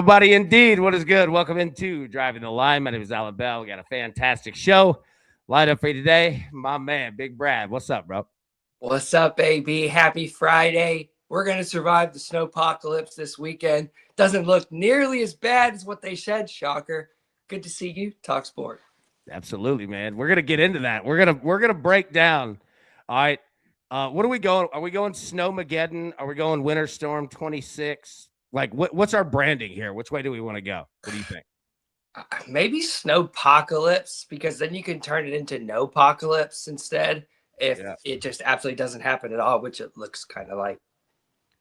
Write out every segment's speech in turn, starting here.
buddy, indeed. What is good? Welcome into Driving the Line. My name is Alan Bell. We got a fantastic show lined up for you today. My man, Big Brad. What's up, bro? What's up, AB? Happy Friday. We're going to survive the snowpocalypse this weekend. Doesn't look nearly as bad as what they said, shocker. Good to see you. Talk sport. Absolutely, man. We're gonna get into that. We're gonna break down. All right. What are we going? Are we going Snowmageddon? Are we going Winter Storm 26? Like, what's our branding here? Which way do we want to go? What do you think? Maybe snowpocalypse, because then you can turn it into no-pocalypse instead if it just absolutely doesn't happen at all, which it looks kind of like.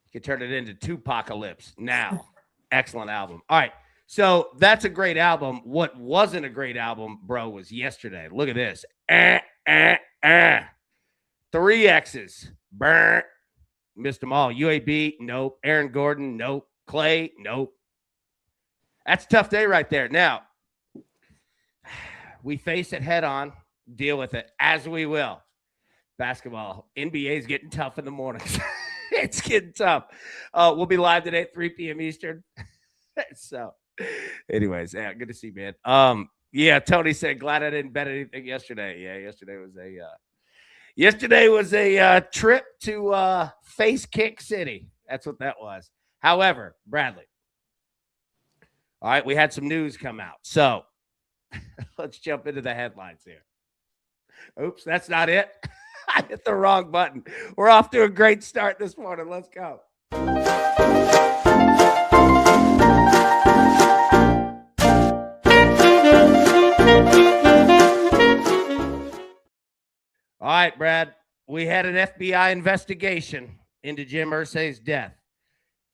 You can turn it into Two-Pocalypse now. Excellent album. All right. So that's a great album. What wasn't a great album, bro, was Yesterday. Look at this. 3 X's. Burn. Missed them all. UAB, nope. Aaron Gordon, nope. Clay, nope. That's a tough day right there. Now, we face it head on, deal with it as we will. Basketball, NBA is getting tough in the mornings. It's getting tough. We'll be live today at 3 p.m. Eastern. So, anyways, yeah, good to see you, man. Yeah, Tony said, glad I didn't bet anything yesterday. Yeah, yesterday was a trip to Face Kick City. That's what that was. However, Bradley, all right, we had some news come out. So let's jump into the headlines here. Oops, that's not it. I hit the wrong button. We're off to a great start this morning. Let's go. All right, Brad, we had an FBI investigation into Jim Irsay's death.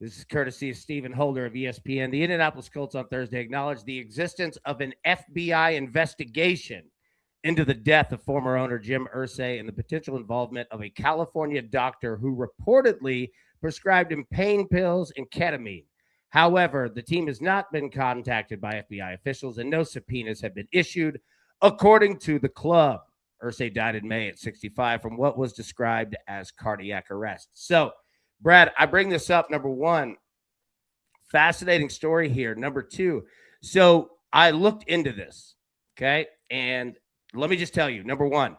This is courtesy of Stephen Holder of ESPN. The Indianapolis Colts on Thursday acknowledged the existence of an FBI investigation into the death of former owner Jim Irsay and the potential involvement of a California doctor who reportedly prescribed him pain pills and ketamine. However, the team has not been contacted by FBI officials and no subpoenas have been issued, according to the club. Irsay died in May at 65 from what was described as cardiac arrest. So, Brad, I bring this up. Number one, fascinating story here. Number two, so I looked into this, okay? And let me just tell you, number one,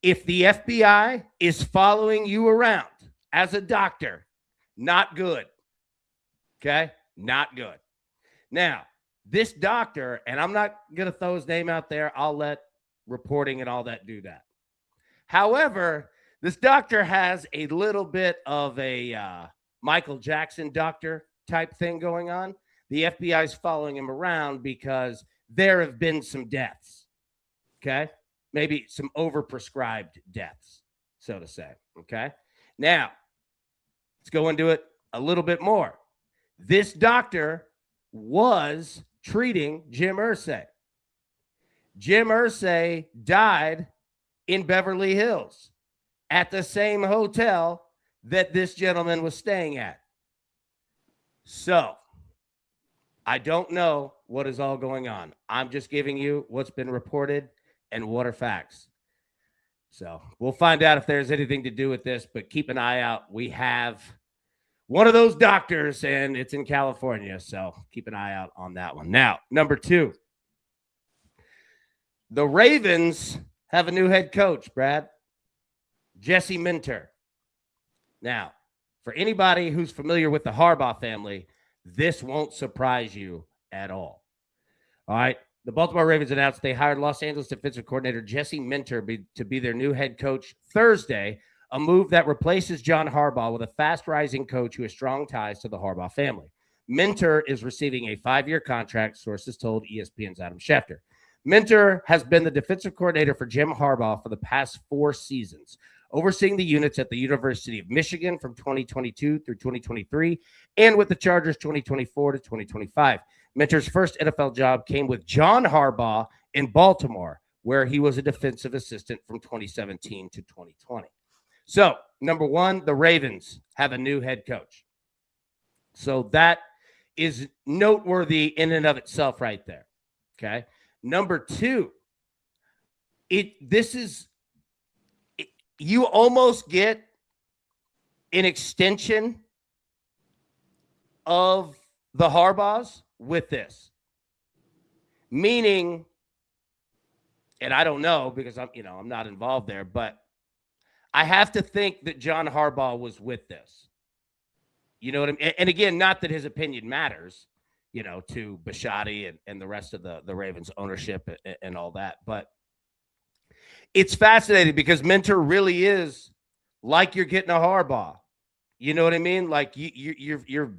if the FBI is following you around as a doctor, not good, okay? Not good. Now, this doctor, and I'm not going to throw his name out there. I'll let reporting and all that do that. However, this doctor has a little bit of a Michael Jackson doctor type thing going on. The FBI is following him around because there have been some deaths, okay? Maybe some overprescribed deaths, so to say, okay? Now, let's go into it a little bit more. This doctor was treating Jim Irsay. Jim Irsay died in Beverly Hills at the same hotel that this gentleman was staying at. So, I don't know what is all going on. I'm just giving you what's been reported and what are facts. So, we'll find out if there's anything to do with this, but keep an eye out. We have one of those doctors, and it's in California, so keep an eye out on that one. Now, number two. The Ravens have a new head coach, Brad. Jesse Minter. Now, for anybody who's familiar with the Harbaugh family, this won't surprise you at all. All right. The Baltimore Ravens announced they hired Los Angeles defensive coordinator Jesse Minter to be their new head coach Thursday, a move that replaces John Harbaugh with a fast-rising coach who has strong ties to the Harbaugh family. Minter is receiving a 5-year contract, sources told ESPN's Adam Schefter. Minter has been the defensive coordinator for Jim Harbaugh for the past 4 seasons, overseeing the units at the University of Michigan from 2022 through 2023 and with the Chargers 2024 to 2025. Minter's first NFL job came with John Harbaugh in Baltimore, where he was a defensive assistant from 2017 to 2020. So, number one, the Ravens have a new head coach. So that is noteworthy in and of itself right there, okay? Number two, you almost get an extension of the Harbaughs with this. Meaning, and I don't know because I'm not involved there, but I have to think that John Harbaugh was with this. You know what I mean? And again, not that his opinion matters, to Bisciotti and the rest of the Ravens ownership and all that. But it's fascinating because Minter really is like you're getting a Harbaugh. You know what I mean? Like you're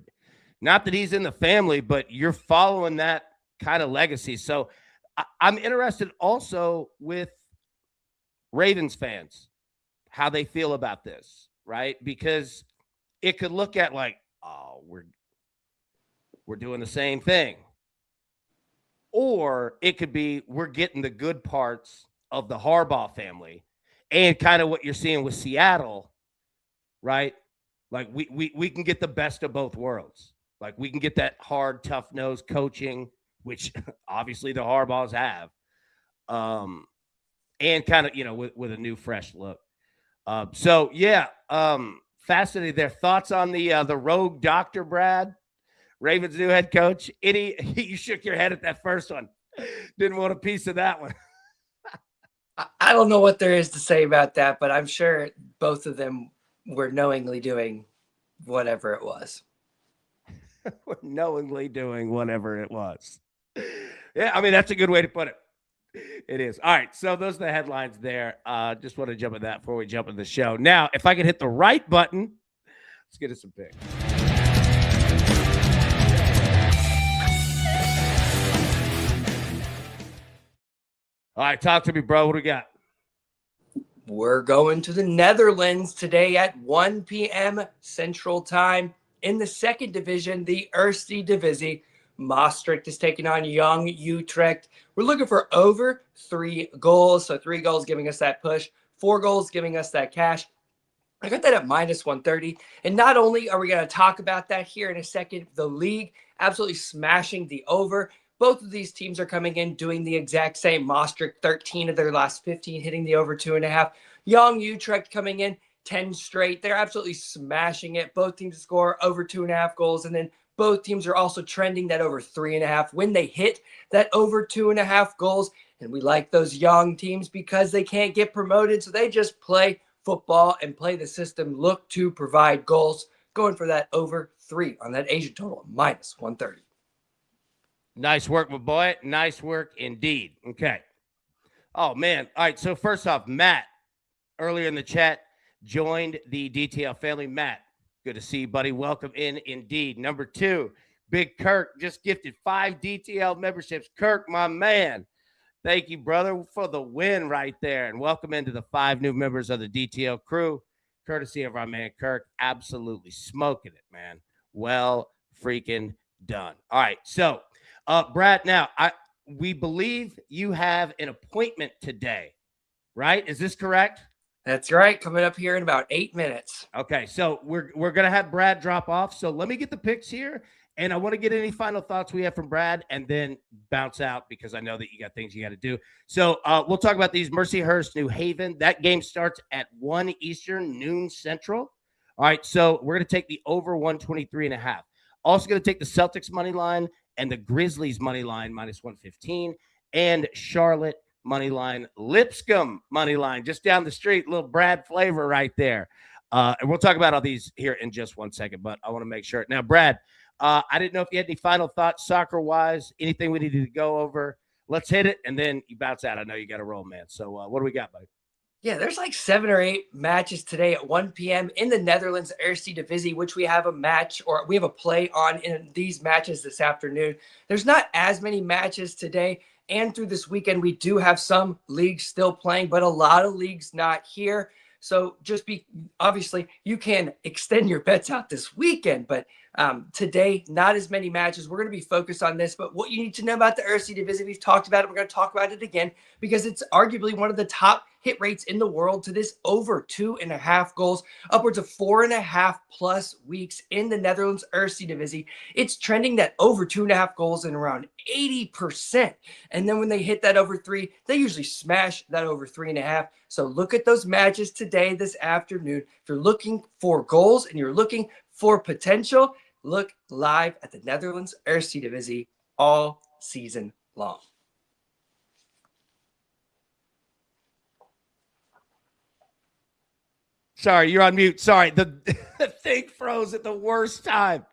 not that he's in the family, but you're following that kind of legacy. So I'm interested also with Ravens fans, how they feel about this, right? Because it could look at like, oh, we're doing the same thing. Or it could be we're getting the good parts of the Harbaugh family and kind of what you're seeing with Seattle, right? Like we can get the best of both worlds. Like we can get that hard, tough-nosed coaching, which obviously the Harbaughs have, and kind of, with a new, fresh look. Fascinating. Their thoughts on the rogue doctor, Brad, Ravens' new head coach. You shook your head at that first one. Didn't want a piece of that one. I don't know what there is to say about that, but I'm sure both of them were knowingly doing whatever it was. We're knowingly doing whatever it was. Yeah, I mean, that's a good way to put it. It is. All right, so those are the headlines there. Just want to jump at that before we jump into the show. Now, if I could hit the right button, let's get us some picks. All right, talk to me, bro. What do we got? We're going to the Netherlands today at 1 p.m. Central Time. In the second division, the Eerste Divisie, Maastricht is taking on Young Utrecht. We're looking for over 3 goals. So 3 goals giving us that push, 4 goals giving us that cash. I got that at minus 130. And not only are we going to talk about that here in a second, the league absolutely smashing the over. Both of these teams are coming in doing the exact same. Maastricht, 13 of their last 15, hitting the over 2.5. Young Utrecht coming in 10 straight. They're absolutely smashing it. Both teams score over 2.5 goals. And then both teams are also trending that over 3.5 when they hit that over 2.5 goals. And we like those young teams because they can't get promoted. So they just play football and play the system, look to provide goals. Going for that over 3 on that Asian total, minus 130. Nice work, my boy. Nice work indeed. Okay. Oh, man. All right. So first off, Matt, earlier in the chat, joined the DTL family. Matt, good to see you, buddy. Welcome in indeed. Number 2, Big Kirk just gifted 5 DTL memberships. Kirk, my man. Thank you, brother, for the win right there. And welcome into the 5 new members of the DTL crew, courtesy of our man Kirk. Absolutely smoking it, man. Well freaking done. All right. So, Brad, now we believe you have an appointment today, right? Is this correct? That's right. Coming up here in about 8 minutes. Okay, so we're gonna have Brad drop off. So let me get the picks here, and I want to get any final thoughts we have from Brad, and then bounce out because I know that you got things you got to do. So we'll talk about these. Mercyhurst, New Haven. That game starts at 1 Eastern, noon Central. All right, so we're gonna take the over 123.5. Also gonna take the Celtics money line and the Grizzlies money line minus 115, and Charlotte money line, Lipscomb money line, just down the street. Little Brad flavor right there. And we'll talk about all these here in just 1 second, but I want to make sure. Now, Brad, I didn't know if you had any final thoughts soccer-wise, anything we needed to go over. Let's hit it, and then you bounce out. I know you got to roll, man. So what do we got, buddy? Yeah, there's like 7 or 8 matches today at 1 p.m. in the Netherlands Eerste Divisie, which we have a match or we have a play on in these matches this afternoon. There's not as many matches today, and through this weekend, we do have some leagues still playing, but a lot of leagues not here. So obviously, you can extend your bets out this weekend, but today, not as many matches. We're going to be focused on this, but what you need to know about the Eerste Divisie, we've talked about it. We're going to talk about it again because it's arguably one of the top hit rates in the world to this over 2.5 goals, upwards of 4.5 plus weeks in the Netherlands Eerste Divisie. It's trending that over 2.5 goals in around 80%. And then when they hit that over 3, they usually smash that over 3.5. So look at those matches today, this afternoon. If you're looking for goals and you're looking for potential, look live at the Netherlands Eerste Divisie all season long. Sorry, you're on mute. Sorry, the thing froze at the worst time.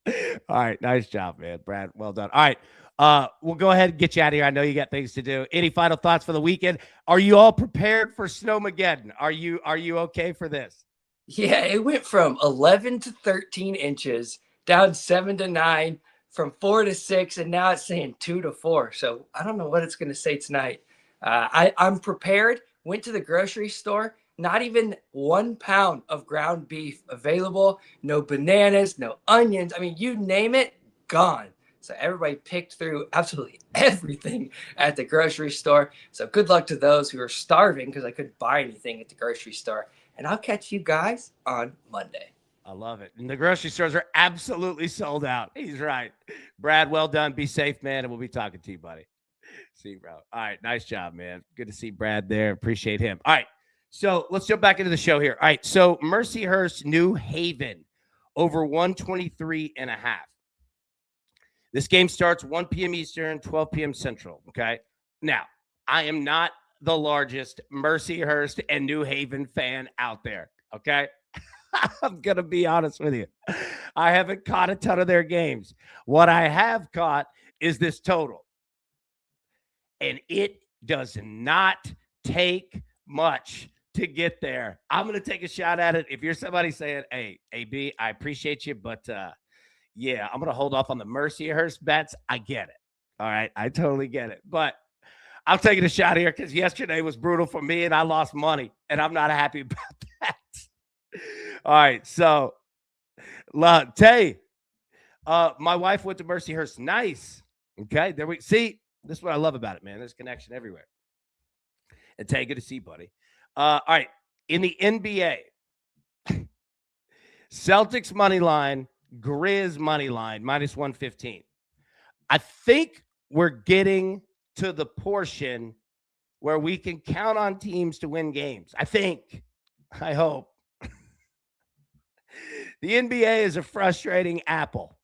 All right, nice job, man, Brad. Well done. All right, we'll go ahead and get you out of here. I know you got things to do. Any final thoughts for the weekend? Are you all prepared for Snowmageddon? Are you okay for this? Yeah, it went from 11 to 13 inches, down 7 to 9, from 4 to 6, and now it's saying 2 to 4. So I don't know what it's going to say tonight. I'm prepared. Went to the grocery store. Not even 1 pound of ground beef available. No bananas, no onions. I mean, you name it, gone. So everybody picked through absolutely everything at the grocery store. So good luck to those who are starving because I couldn't buy anything at the grocery store. And I'll catch you guys on Monday. I love it. And the grocery stores are absolutely sold out. He's right. Brad, well done. Be safe, man. And we'll be talking to you, buddy. See you, bro. All right. Nice job, man. Good to see Brad there. Appreciate him. All right. So let's jump back into the show here. All right. So Mercyhurst, New Haven, over 123 and a half. This game starts 1 p.m. Eastern, 12 p.m. Central. Okay. Now, I am not the largest Mercyhurst and New Haven fan out there. Okay. I'm going to be honest with you. I haven't caught a ton of their games. What I have caught is this total. And it does not take much to get there. I'm going to take a shot at it. If you're somebody saying, hey, AB, I appreciate you, but yeah, I'm going to hold off on the Mercyhurst bets. I get it. All right. I totally get it. But I'm taking a shot here because yesterday was brutal for me and I lost money, and I'm not happy about that. All right. So, Tay, my wife went to Mercyhurst. Nice. Okay. There we see. This is what I love about it, man. There's connection everywhere. And Tay, good to see you, buddy. All right. In the NBA, Celtics money line, Grizz money line, minus 115. I think we're getting to the portion where we can count on teams to win games. I hope. The NBA is a frustrating apple.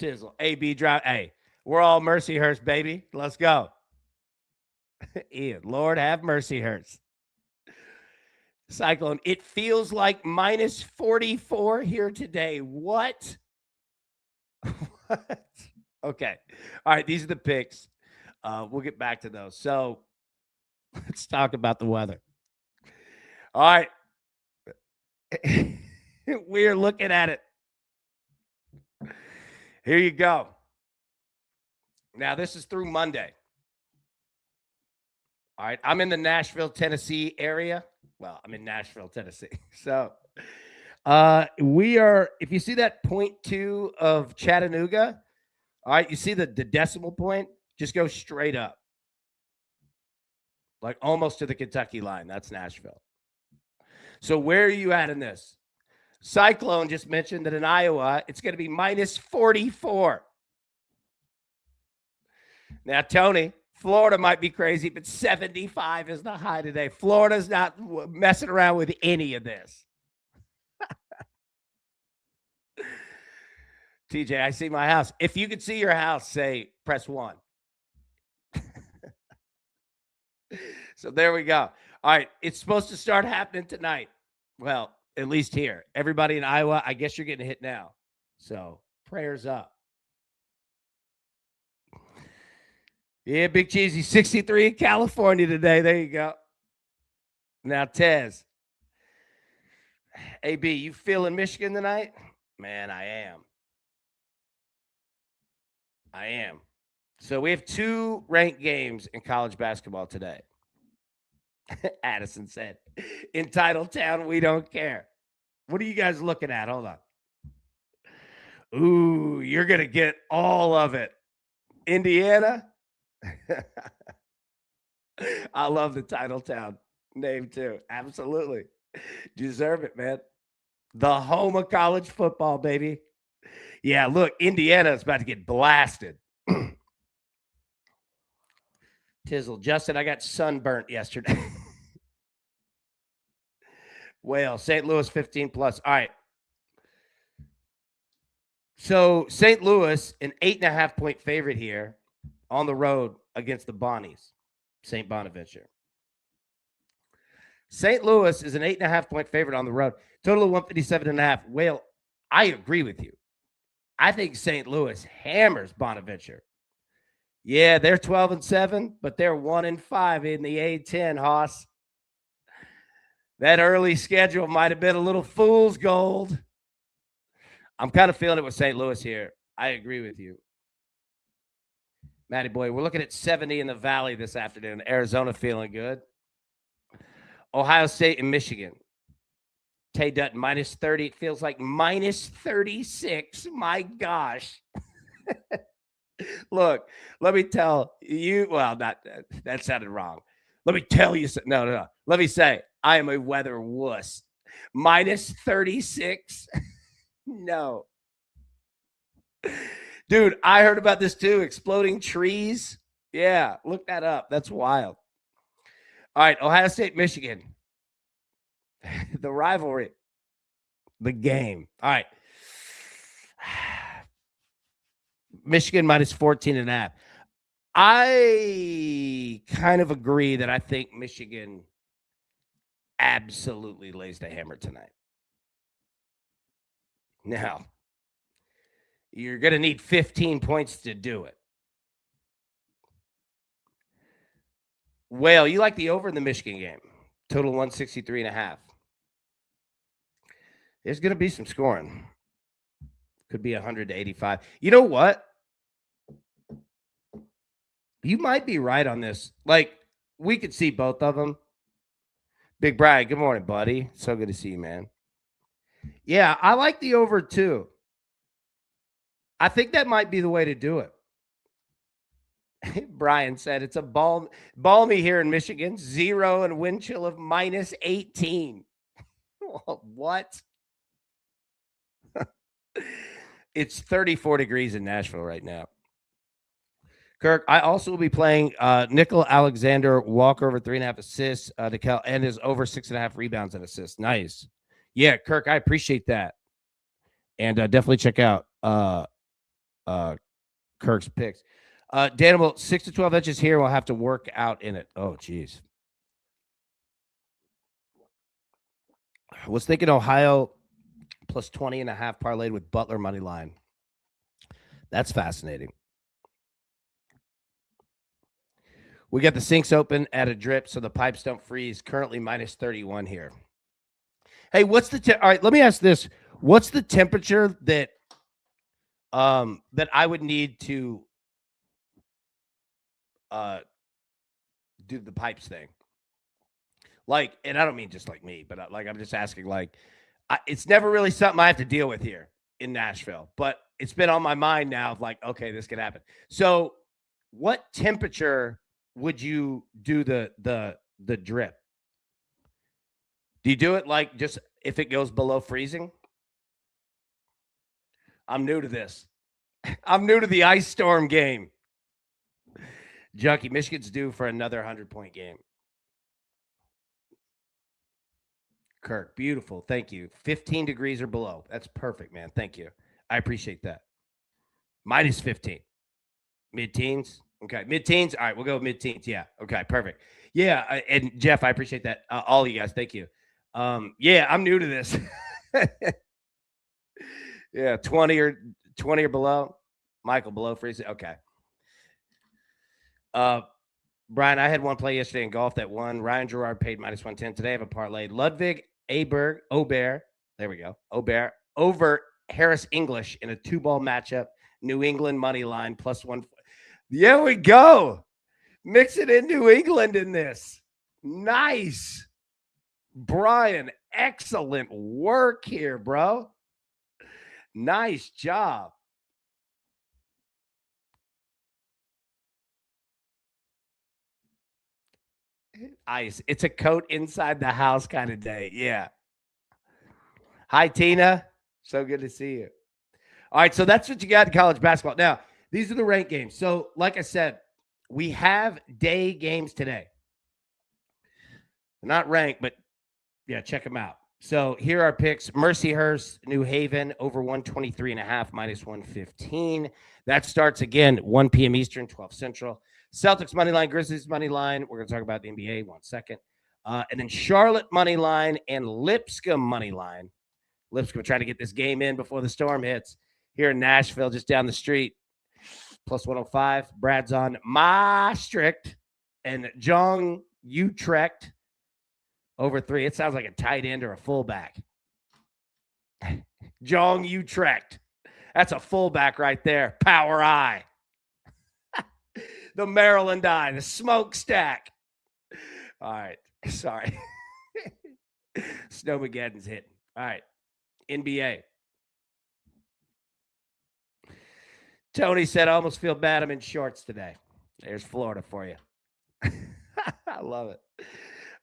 Tizzle. AB drive. Hey, we're all Mercyhurst, baby. Let's go. Ian, Lord have Mercyhurst. Cyclone. It feels like minus 44 here today. What? What? Okay. All right. These are the picks. We'll get back to those. So let's talk about the weather. All right. We're looking at it. Here you go. Now, this is through Monday. All right. I'm in the Nashville, Tennessee area. Well, I'm in Nashville, Tennessee. So we are, if you see that 0.2 of Chattanooga, all right, you see the decimal point, just go straight up. Like almost to the Kentucky line. That's Nashville. So where are you at in this? Cyclone just mentioned that in Iowa, it's going to be minus 44. Now, Tony, Florida might be crazy, but 75 is the high today. Florida's not messing around with any of this. TJ, I see my house. If you could see your house, say, press 1. So there we go. All right. It's supposed to start happening tonight. Well, at least here. Everybody in Iowa, I guess you're getting hit now. So prayers up. Yeah, Big Cheesy, 63 in California today. There you go. Now, Tez. AB, you feeling Michigan tonight? Man, I am. So we have 2 ranked games in college basketball today. Addison said, in Titletown, we don't care. What are you guys looking at? Hold on. Ooh, you're going to get all of it. Indiana? I love the Titletown name too. Absolutely. Deserve it, man. The home of college football, baby. Yeah, look, Indiana is about to get blasted. Tizzle. Justin, I got sunburnt yesterday. Whale, St. Louis 15 plus. All right. So St. Louis, an 8.5-point favorite here on the road against the Bonnies, St. Bonaventure. St. Louis is an 8.5-point favorite on the road. Total of 157.5. Whale, I agree with you. I think St. Louis hammers Bonaventure. Yeah, they're 12-7, but they're 1-5 in the A10, Hoss. That early schedule might have been a little fool's gold. I'm kind of feeling it with St. Louis here. I agree with you. Matty boy, we're looking at 70 in the Valley this afternoon. Arizona feeling good. Ohio State and Michigan. Tay Dutton, minus 30. It feels like minus 36. My gosh. Look, let me tell you. Well, that sounded wrong. Let me tell you. No. Let me say, I am a weather wuss. Minus 36. No. Dude, I heard about this too. Exploding trees. Yeah, look that up. That's wild. All right, Ohio State, Michigan. The rivalry. The game. All right. Michigan minus 14.5. I kind of agree that I think Michigan absolutely lays the hammer tonight. Now, you're going to need 15 points to do it. Whale, you like the over in the Michigan game. Total 163.5. There's going to be some scoring. Could be 100 to 85. You know what? You might be right on this. Like, we could see both of them. Big Brian, good morning, buddy. So good to see you, man. Yeah, I like the over too. I think that might be the way to do it. Brian said it's a balmy here in Michigan. 0 and wind chill of minus 18. What? It's 34 degrees in Nashville right now. Kirk, I also will be playing Nickel Alexander Walker over 3.5 assists and his over 6.5 rebounds and assists. Nice. Yeah, Kirk, I appreciate that. And definitely check out Kirk's picks. Danimal, 6 to 12 inches here. We'll have to work out in it. Oh, geez. Was thinking Ohio plus 20.5 parlayed with Butler money line. That's fascinating. We got the sinks open at a drip, so the pipes don't freeze. Currently minus 31 here. Hey, what's the all right? Let me ask this: what's the temperature that I would need to do the pipes thing? Like, and I don't mean just like me, but like I'm just asking. Like, it's never really something I have to deal with here in Nashville, but it's been on my mind now. Of like, okay, this could happen. So, what temperature would you do the drip? Do you do it like just if it goes below freezing? I'm new to this. I'm new to the ice storm game. Junkie, Michigan's due for another 100-point game. Kirk, beautiful. Thank you. 15 degrees or below. That's perfect, man. Thank you. I appreciate that. Minus 15. Mid-teens? Okay. Mid-teens? All right, we'll go mid-teens. Yeah. Okay, perfect. Yeah, and Jeff, I appreciate that. All of you guys, thank you. Yeah, I'm new to this. Yeah, 20 or below. Michael, below freezing. Okay. Brian, I had one play yesterday in golf that won. Ryan Gerard paid minus 110. Today I have a parlay. Ludwig Aubert. There we go. Aubert over Harris English in a 2-ball matchup. New England money line plus 1. There we go. Mix it in New England in this. Nice. Brian, excellent work here, bro. Nice job. Ice. It's a coat inside the house kind of day. Yeah. Hi, Tina. So good to see you. All right. So that's what you got in college basketball. Now, these are the ranked games. So, like I said, we have day games today. They're not ranked, but yeah, check them out. So here are picks. Mercyhurst, New Haven, over 123.5, minus 115. That starts again 1 p.m. Eastern, 12 Central. Celtics money line, Grizzlies money line. We're going to talk about the NBA 1 second. And then Charlotte money line and Lipscomb money line. Lipscomb trying to get this game in before the storm hits here in Nashville, just down the street. Plus 105. Brad's on Maastricht and Jong Utrecht over 3. It sounds like a tight end or a fullback. Jong Utrecht. That's a fullback right there. Power eye. The Maryland eye. The smokestack. All right. Sorry. Snowmageddon's hitting. All right. NBA. Tony said, I almost feel bad I'm in shorts today. There's Florida for you. I love it.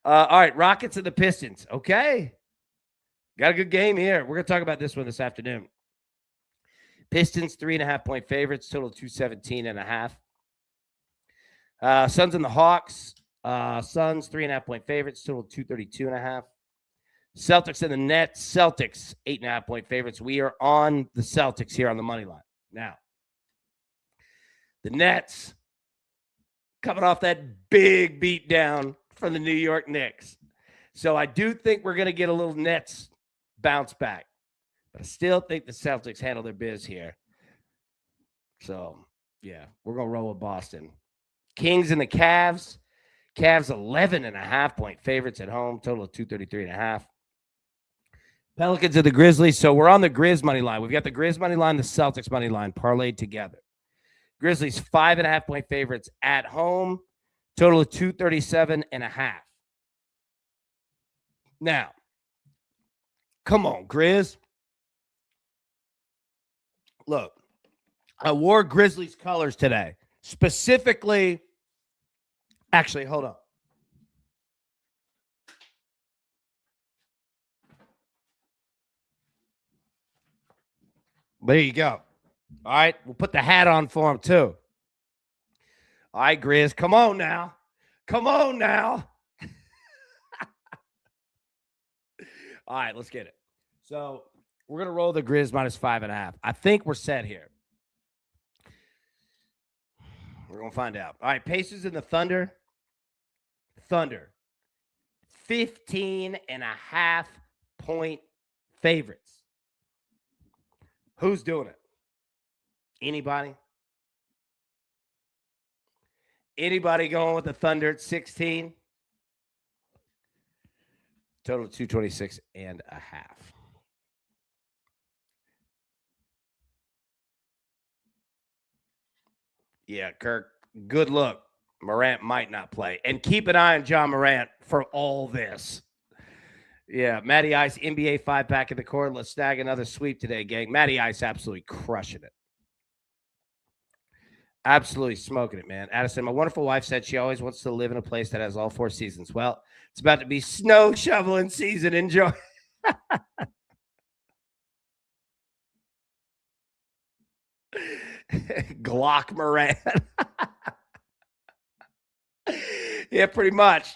All right, Rockets and the Pistons. Okay. Got a good game here. We're going to talk about this one this afternoon. Pistons, 3.5-point favorites, total 217.5. Suns and the Hawks. Suns, 3.5-point favorites, total 232.5. Celtics and the Nets. Celtics, 8.5-point favorites. We are on the Celtics here on the money line. Now, the Nets coming off that big beatdown from the New York Knicks. So I do think we're going to get a little Nets bounce back. But I still think the Celtics handle their biz here. So, yeah, we're going to roll with Boston. Kings and the Cavs. Cavs 11.5-point favorites at home, total of 233.5. Pelicans and the Grizzlies. So we're on the Grizz money line. We've got the Grizz money line, the Celtics money line parlayed together. Grizzlies 5.5-point favorites at home, total of 237.5. Now, come on, Grizz. Look, I wore Grizzlies colors today. Specifically, actually, hold on. There you go. All right, we'll put the hat on for him, too. All right, Grizz, come on now. Come on now. All right, let's get it. So we're going to roll the Grizz minus 5.5. I think we're set here. We're going to find out. All right, Pacers and the Thunder. Thunder. 15.5-point favorites. Who's doing it? Anybody? Anybody going with the Thunder at 16? Total of 226.5. Yeah, Kirk, good look. Morant might not play. And keep an eye on John Morant for all this. Yeah, Matty Ice, NBA 5-pack in the court. Let's snag another sweep today, gang. Matty Ice absolutely crushing it. Absolutely smoking it, man. Addison, my wonderful wife said she always wants to live in a place that has all 4 seasons. Well, it's about to be snow shoveling season. Enjoy. Glock Moran. Yeah, pretty much.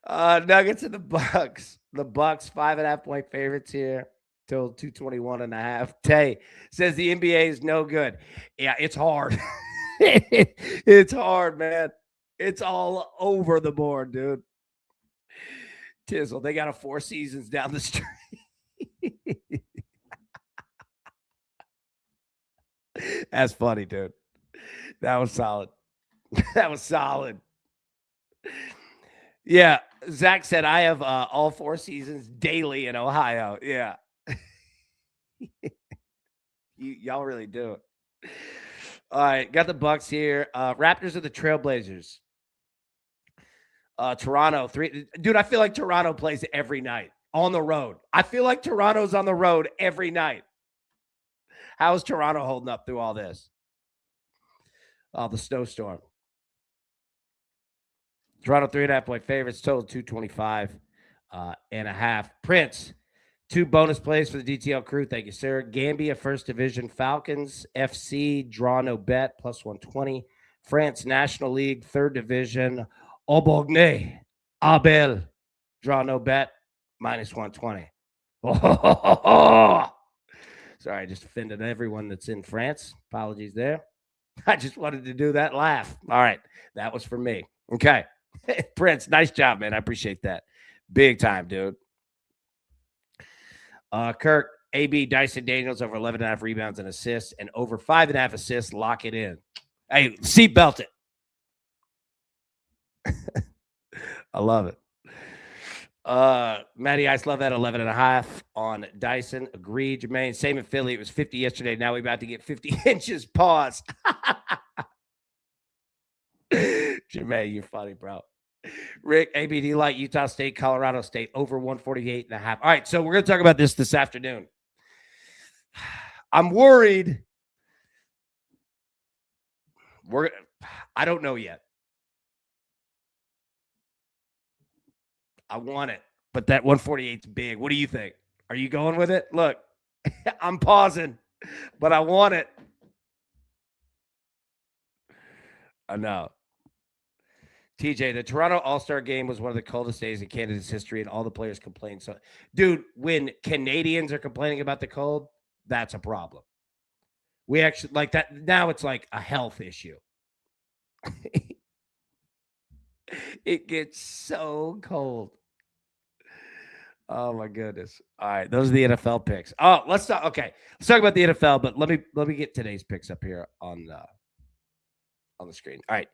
Nuggets and the Bucks. The Bucks 5.5-point favorites here. Total 221.5. Tay says the NBA is no good. Yeah, it's hard. It's hard, man. It's all over the board, dude. Tizzle, they got a 4 seasons down the street. That's funny, dude. That was solid. That was solid. Yeah, Zach said I have all 4 seasons daily in Ohio. Yeah. Y'all really do it. All right, got the Bucks here. Raptors are the Trailblazers. Toronto 3. Dude, I feel like Toronto plays every night on the road. I feel like Toronto's on the road every night. How is Toronto holding up through all this? Oh, the snowstorm. Toronto 3.5-point favorites, total 225.5. Prince, 2 bonus plays for the DTL crew. Thank you, sir. Gambia, First Division, Falcons, FC, draw no bet, plus 120. France National League, 3rd Division, Aubogne, Abel, draw no bet, minus 120. Oh, sorry, I just offended everyone that's in France. Apologies there. I just wanted to do that laugh. All right, that was for me. Okay. Prince, nice job, man. I appreciate that. Big time, dude. Kirk, AB, Dyson Daniels over 11.5 rebounds and assists and over 5.5 assists. Lock it in. Hey, seatbelt it. I love it. Matty Ice, love that 11.5 on Dyson. Agreed, Jermaine. Same in Philly. It was 50 yesterday. Now we're about to get 50 inches. Pause. Jermaine, you're funny, bro. Rick, ABD like Utah State, Colorado State over 148.5. All right, so we're going to talk about this afternoon. I'm worried. I don't know yet. I want it, but that 148 is big. What do you think? Are you going with it? Look, I'm pausing, but I want it. I know. TJ, the Toronto All-Star game was one of the coldest days in Canada's history, and all the players complained. So, dude, when Canadians are complaining about the cold, that's a problem. We actually like that. Now it's like a health issue. It gets so cold. Oh my goodness. All right. Those are the NFL picks. Oh, let's talk. Okay. Let's talk about the NFL, but let me get today's picks up here on the screen. All right.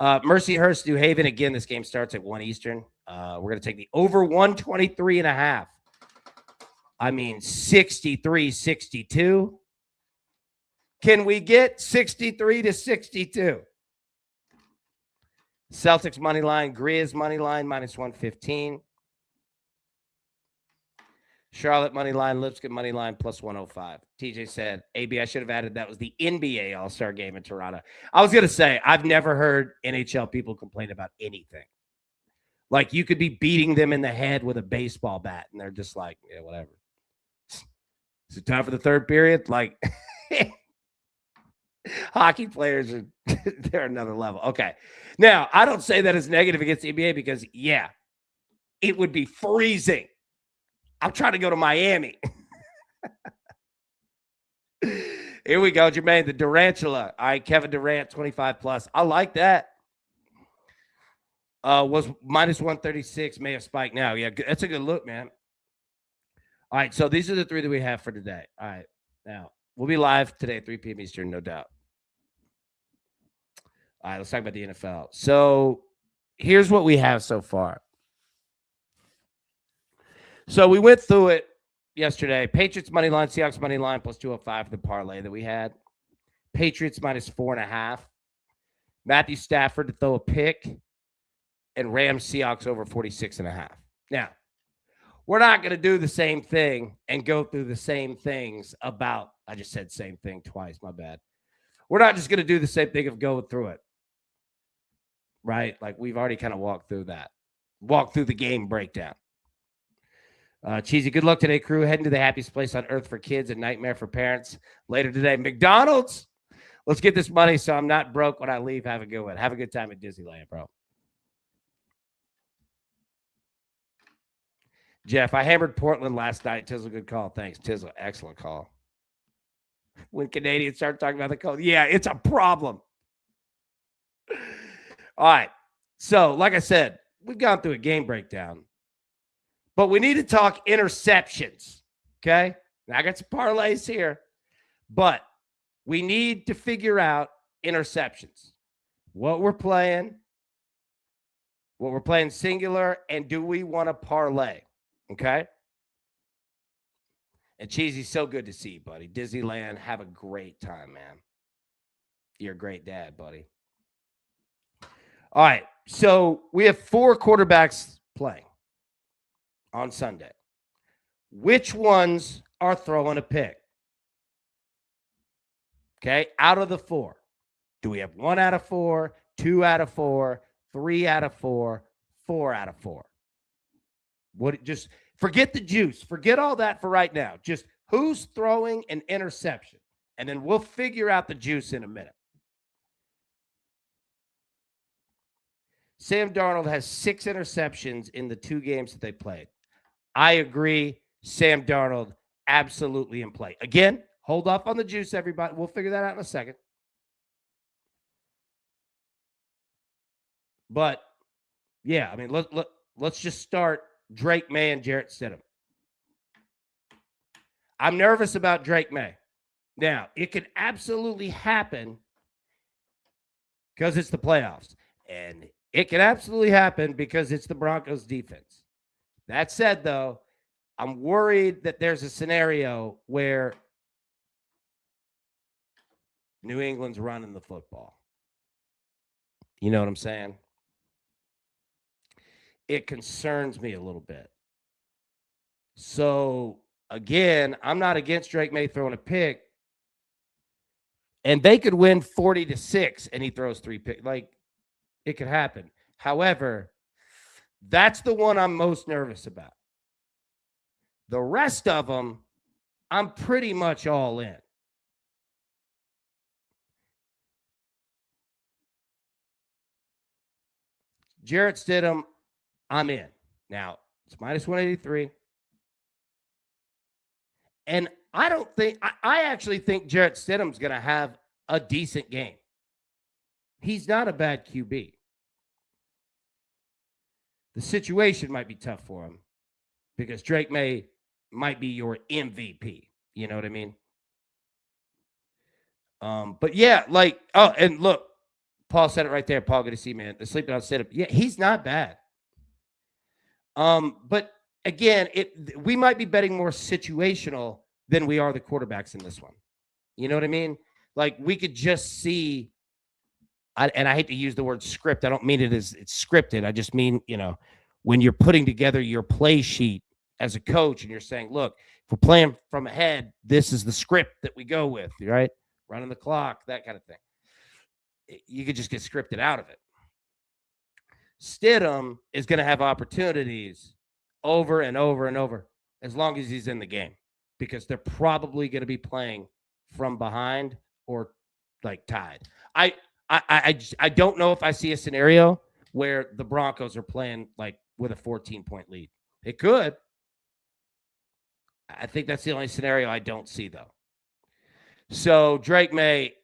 Mercyhurst, New Haven. Again, this game starts at 1 Eastern. We're going to take the over 123.5. I mean, 63-62. Can we get 63-62? Celtics money line, Grizz money line, minus 115. Charlotte money line, Lipscomb money line, plus 105. TJ said, AB, I should have added that was the NBA All-Star game in Toronto. I was going to say, I've never heard NHL people complain about anything. Like, you could be beating them in the head with a baseball bat, and they're just like, yeah, whatever. Is it time for the third period? Like, hockey players are they're another level. Okay. Now, I don't say that as negative against the NBA because, yeah, it would be freezing. I'm trying to go to Miami. Here we go, Jermaine, the Durantula. All right, Kevin Durant, 25 plus. I like that. Was minus 136, may have spiked now. Yeah, that's a good look, man. All right, so these are the three that we have for today. All right, now we'll be live today at 3 p.m. Eastern, no doubt. All right, let's talk about the NFL. So here's what we have so far. So we went through it yesterday. Patriots money line, Seahawks money line, plus 205 for the parlay that we had. Patriots minus 4.5. Matthew Stafford to throw a pick. And Rams Seahawks over 46.5. Now, we're not going to do the same thing and go through the same things about, I just said same thing twice, my bad. We're not just going to do the same thing of going through it. Right? Like we've already kind of walked through that. Walked through the game breakdown. Cheesy, good luck today, crew. Heading to the happiest place on earth for kids and nightmare for parents later today. McDonald's. Let's get this money so I'm not broke when I leave. Have a good one. Have a good time at Disneyland, bro. Jeff, I hammered Portland last night. Tizzle, good call. Thanks, Tizzle. Excellent call. When Canadians start talking about the cold, yeah, it's a problem. All right. So, like I said, we've gone through a game breakdown. But we need to talk interceptions, okay? Now, I got some parlays here, but we need to figure out interceptions. What we're playing singular, and do we want to parlay, okay? And Cheesy, so good to see you, buddy. Disneyland, have a great time, man. You're a great dad, buddy. All right, so we have 4 quarterbacks playing on Sunday. Which ones are throwing a pick? Okay, out of the 4. Do we have 1 out of 4, 2 out of 4, 3 out of 4, 4 out of 4? What? Just forget the juice. Forget all that for right now. Just who's throwing an interception? And then we'll figure out the juice in a minute. Sam Darnold has 6 interceptions in the 2 games that they played. I agree. Sam Darnold, absolutely in play. Again, hold off on the juice, everybody. We'll figure that out in a second. But yeah, I mean, let's just start Drake May and Jarrett Stidham. I'm nervous about Drake May. Now, it could absolutely happen because it's the playoffs. And it can absolutely happen because it's the Broncos defense. That said, though, I'm worried that there's a scenario where New England's running the football. You know what I'm saying? It concerns me a little bit. So, again, I'm not against Drake May throwing a pick. And they could win 40-6 and he throws 3 picks. Like, it could happen. However, that's the one I'm most nervous about. The rest of them, I'm pretty much all in. Jarrett Stidham, I'm in. Now, it's minus 183. And I actually think Jarrett Stidham's going to have a decent game. He's not a bad QB. The situation might be tough for him because Drake May might be your MVP. You know what I mean? But yeah, like, oh, and look, Paul said it right there. Paul, good to see, man. The sleeping on Stidham. Yeah, he's not bad. But again, we might be betting more situational than we are the quarterbacks in this one. You know what I mean? Like, we could just see, and I hate to use the word script. I don't mean it as it's scripted. I just mean, when you're putting together your play sheet as a coach and you're saying, look, if we're playing from ahead, this is the script that we go with, right? Running the clock, that kind of thing. You could just get scripted out of it. Stidham is going to have opportunities over and over and over as long as he's in the game because they're probably going to be playing from behind or like tied. I don't know if I see a scenario where the Broncos are playing like with a 14-point lead. It could. I think that's the only scenario I don't see, though. So Drake May,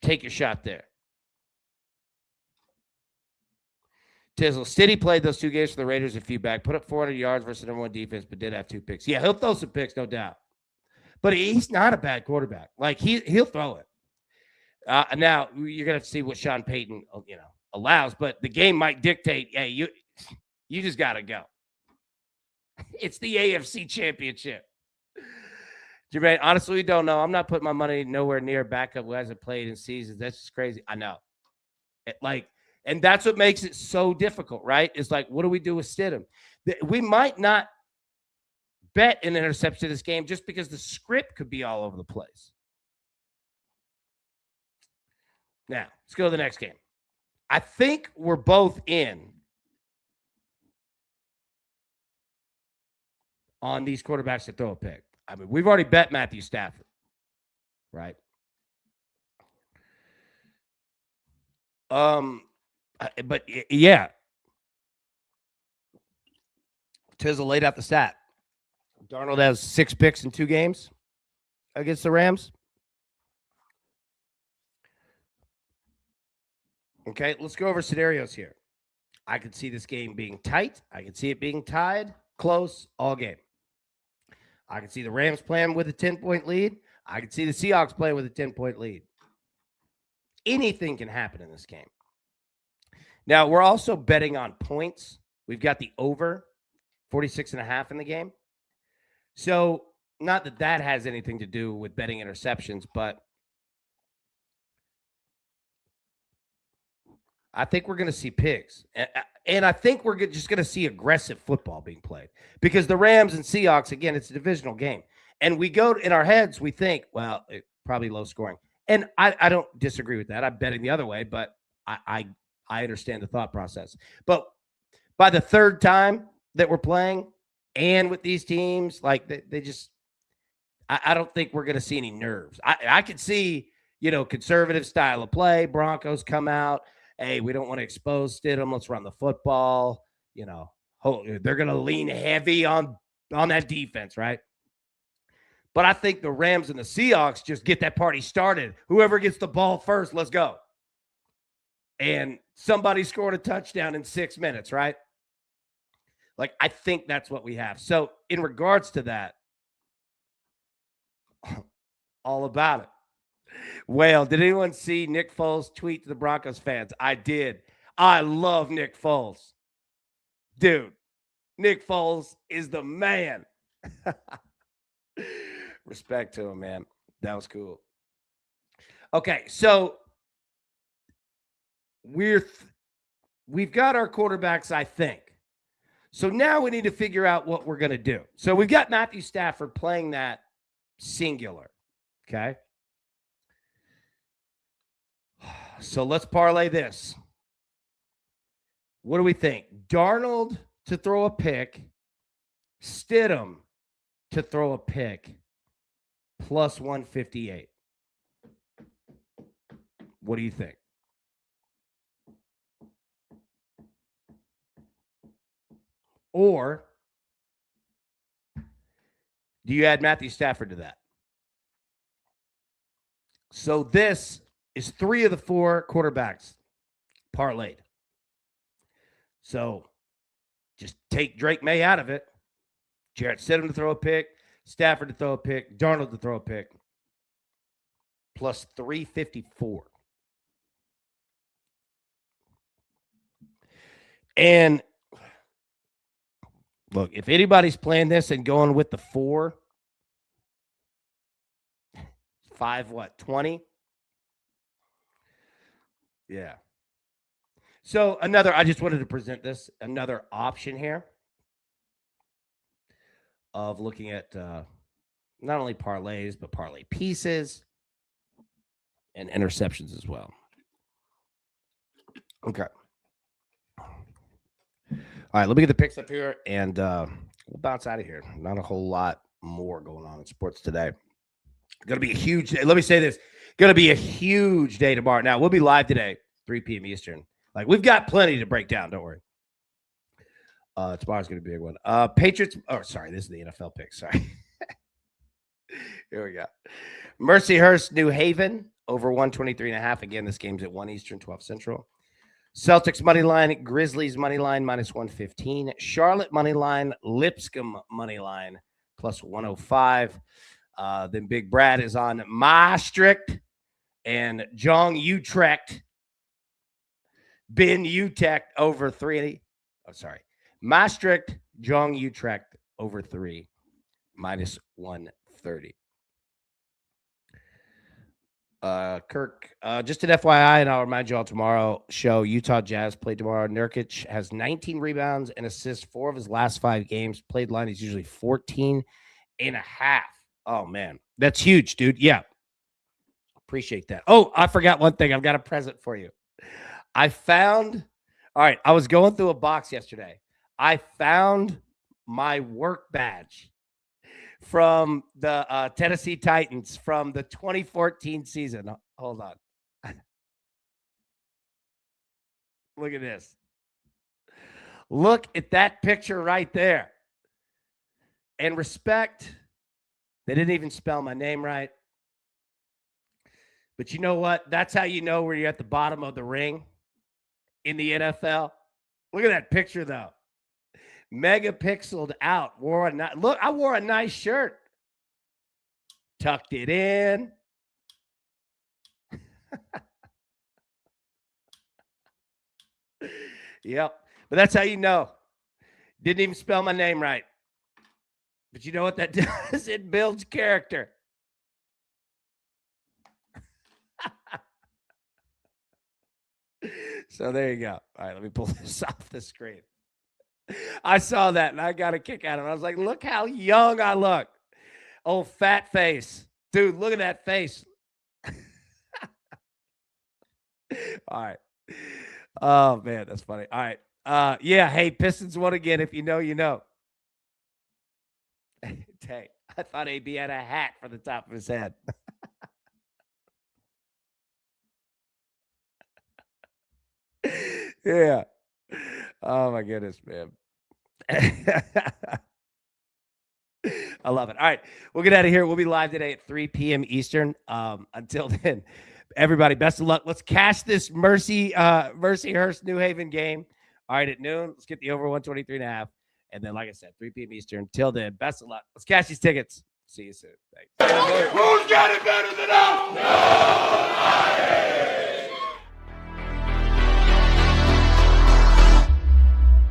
take your shot there. Tizzle, Stiddy played those 2 games for the Raiders a few back, put up 400 yards versus number 1 defense, but did have 2 picks. Yeah, he'll throw some picks, no doubt. But he's not a bad quarterback. Like, he'll throw it. Now, you're going to see what Sean Payton, allows, but the game might dictate, hey, you just got to go. It's the AFC Championship. Jermaine, honestly, we don't know. I'm not putting my money nowhere near backup who hasn't played in seasons. That's just crazy. I know. And that's what makes it so difficult, right? It's like, what do we do with Stidham? We might not bet an interception this game just because the script could be all over the place. Now, let's go to the next game. I think we're both in on these quarterbacks to throw a pick. I mean, we've already bet Matthew Stafford, right? But yeah, Tizzle laid out the stat. Darnold has 6 picks in 2 games against the Rams. Okay, let's go over scenarios here. I could see this game being tight. I could see it being tied, close, all game. I could see the Rams playing with a 10-point lead. I could see the Seahawks playing with a 10-point lead. Anything can happen in this game. Now, we're also betting on points. We've got the over 46.5 in the game. So, not that has anything to do with betting interceptions, but I think we're going to see picks. And I think we're just going to see aggressive football being played because the Rams and Seahawks, again, it's a divisional game. And we go in our heads, we think, well, probably low scoring. And I don't disagree with that. I'm betting the other way, but I understand the thought process. But by the third time that we're playing and with these teams, like they just, I don't think we're going to see any nerves. I could see, conservative style of play. Broncos come out. Hey, we don't want to expose Stidham. Let's run the football. they're going to lean heavy on that defense, right? But I think the Rams and the Seahawks just get that party started. Whoever gets the ball first, let's go. And somebody scored a touchdown in 6 minutes, right? Like, I think that's what we have. So in regards to that, all about it. Well, did anyone see Nick Foles tweet to the Broncos fans? I did. I love Nick Foles. Dude, Nick Foles is the man. Respect to him, man. That was cool. Okay, so we've got our quarterbacks, I think. So now we need to figure out what we're going to do. So we've got Matthew Stafford playing that singular, okay? So let's parlay this. What do we think? Darnold to throw a pick, Stidham to throw a pick, plus 158. What do you think? Or do you add Matthew Stafford to that? So this is 3 of the 4 quarterbacks parlayed. So just take Drake May out of it. Jarrett Stidham to throw a pick, Stafford to throw a pick, Darnold to throw a pick, plus 354. And look, if anybody's playing this and going with the 4, 5, 20? Yeah. So I just wanted to present this, another option here of looking at not only parlays, but parlay pieces and interceptions as well. Okay. All right, let me get the picks up here, and we'll bounce out of here. Not a whole lot more going on in sports today. Going to be a huge day. Let me say this. Going to be a huge day tomorrow. Now, we'll be live today, 3 p.m. Eastern. Like, we've got plenty to break down. Don't worry. Tomorrow's going to be a big one. Patriots. Oh, sorry. This is the NFL pick. Sorry. Here we go. Mercyhurst, New Haven, over 123.5. Again, this game's at 1 Eastern, 12 Central. Celtics money line, Grizzlies money line, minus 115. Charlotte money line, Lipscomb money line, plus 105. Then Big Brad is on Maastricht and Jong Utrecht. Ben Utrecht over 3. Oh, sorry. Maastricht, Jong Utrecht over 3, minus 130. Kirk, just an FYI, and I'll remind you all tomorrow show, Utah Jazz played tomorrow. Nurkic has 19 rebounds and assists 4 of his last 5 games. Played line is usually 14 and a half. Oh, man. That's huge, dude. Yeah. Appreciate that. Oh, I forgot one thing. I've got a present for you. I was going through a box yesterday. I found my work badge from the Tennessee Titans from the 2014 season. Hold on. Look at this. Look at that picture right there. And respect, they didn't even spell my name right. But you know what? That's how you know where you're at the bottom of the ring in the NFL. Look at that picture, though. Megapixeled out. Look, I wore a nice shirt. Tucked it in. Yep. But that's how you know. Didn't even spell my name right. But you know what that does? It builds character. So there you go. All right, let me pull this off the screen. I saw that and I got a kick out of it. I was like, look how young I look. Oh, fat face. Dude, look at that face. All right. Oh, man, that's funny. All right. Yeah, hey, Pistons won again. If you know, you know. Dang, I thought AB had a hat for the top of his head. Yeah. Oh, my goodness, man. I love it. All right, we'll get out of here. We'll be live today at 3 p.m. Eastern. Until then, everybody, best of luck. Let's cash this Mercyhurst New Haven game. All right, at noon. Let's get the over 123.5. And then, like I said, 3 p.m. Eastern. Till then, best of luck. Let's cash these tickets. See you soon. Thanks. Who's got it better than us? Nobody!